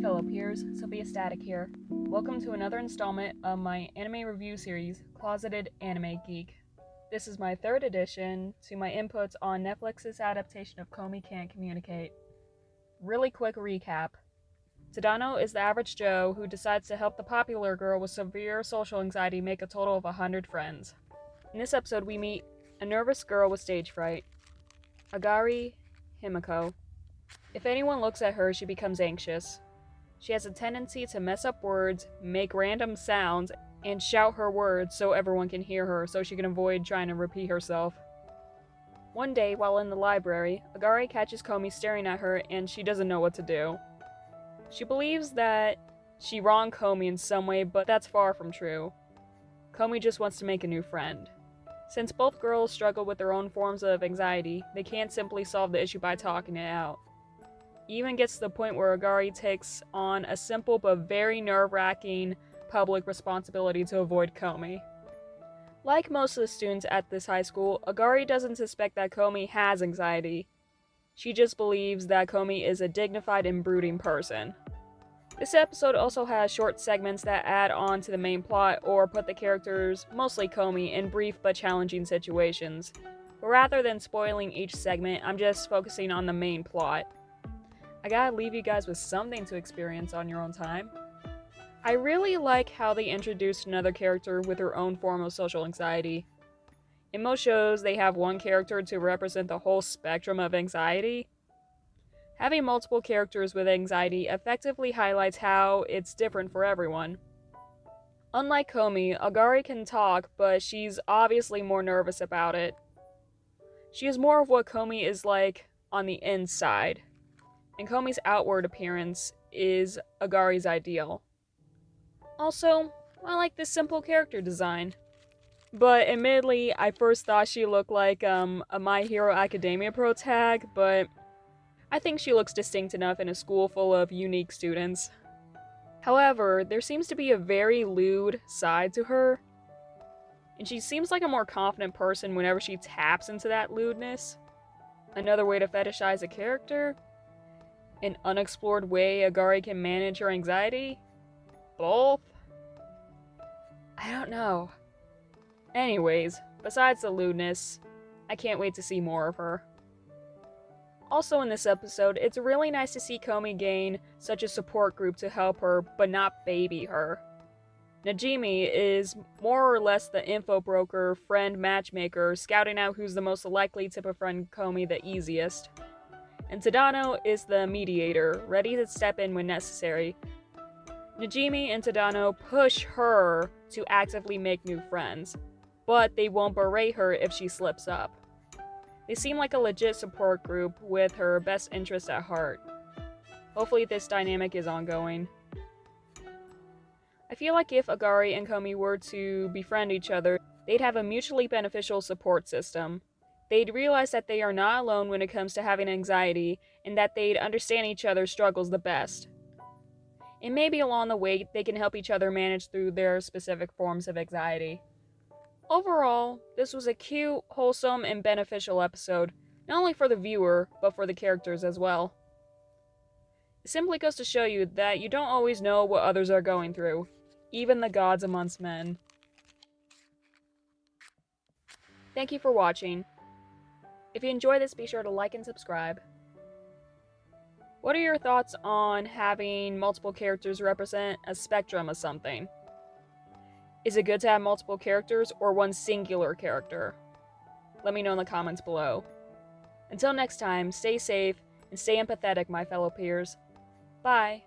fellow peers, Sofia Static here. Welcome to another installment of my anime review series, Closeted Anime Geek. This is my third edition to my inputs on Netflix's adaptation of Komi Can't Communicate. Really quick recap. Tadano is the average Joe who decides to help the popular girl with severe social anxiety make a total of 100 friends. In this episode, we meet a nervous girl with stage fright, Agari Himiko. If anyone looks at her, she becomes anxious. She has a tendency to mess up words, make random sounds, and shout her words so everyone can hear her so she can avoid trying to repeat herself. One day, while in the library, Agari catches Komi staring at her and she doesn't know what to do. She believes that she wronged Komi in some way, but that's far from true. Komi just wants to make a new friend. Since both girls struggle with their own forms of anxiety, they can't simply solve the issue by talking it out. It even gets to the point where Agari takes on a simple but very nerve-wracking public responsibility to avoid Komi. Like most of the students at this high school, Agari doesn't suspect that Komi has anxiety. She just believes that Komi is a dignified and brooding person. This episode also has short segments that add on to the main plot or put the characters, mostly Komi, in brief but challenging situations. But rather than spoiling each segment, I'm just focusing on the main plot. I gotta leave you guys with something to experience on your own time. I really like how they introduced another character with her own form of social anxiety. In most shows, they have one character to represent the whole spectrum of anxiety. Having multiple characters with anxiety effectively highlights how it's different for everyone. Unlike Komi, Agari can talk, but she's obviously more nervous about it. She is more of what Komi is like on the inside, and Komi's outward appearance is Agari's ideal. Also, I like this simple character design. But admittedly, I first thought she looked like a My Hero Academia pro tag, but I think she looks distinct enough in a school full of unique students. However, there seems to be a very lewd side to her, and she seems like a more confident person whenever she taps into that lewdness. Another way to fetishize a character? An unexplored way Agari can manage her anxiety? Both? I don't know. Anyways, besides the lewdness, I can't wait to see more of her. Also in this episode, it's really nice to see Komi gain such a support group to help her, but not baby her. Najimi is more or less the info broker, friend matchmaker, scouting out who's the most likely to befriend Komi the easiest. And Tadano is the mediator, ready to step in when necessary. Najimi and Tadano push her to actively make new friends, but they won't berate her if she slips up. They seem like a legit support group with her best interest at heart. Hopefully this dynamic is ongoing. I feel like if Agari and Komi were to befriend each other, they'd have a mutually beneficial support system. They'd realize that they are not alone when it comes to having anxiety, and that they'd understand each other's struggles the best. And maybe along the way, they can help each other manage through their specific forms of anxiety. Overall, this was a cute, wholesome, and beneficial episode, not only for the viewer, but for the characters as well. It simply goes to show you that you don't always know what others are going through, even the gods amongst men. Thank you for watching. If you enjoyed this, be sure to like and subscribe. What are your thoughts on having multiple characters represent a spectrum of something? Is it good to have multiple characters or one singular character? Let me know in the comments below. Until next time, stay safe and stay empathetic, my fellow peers. Bye!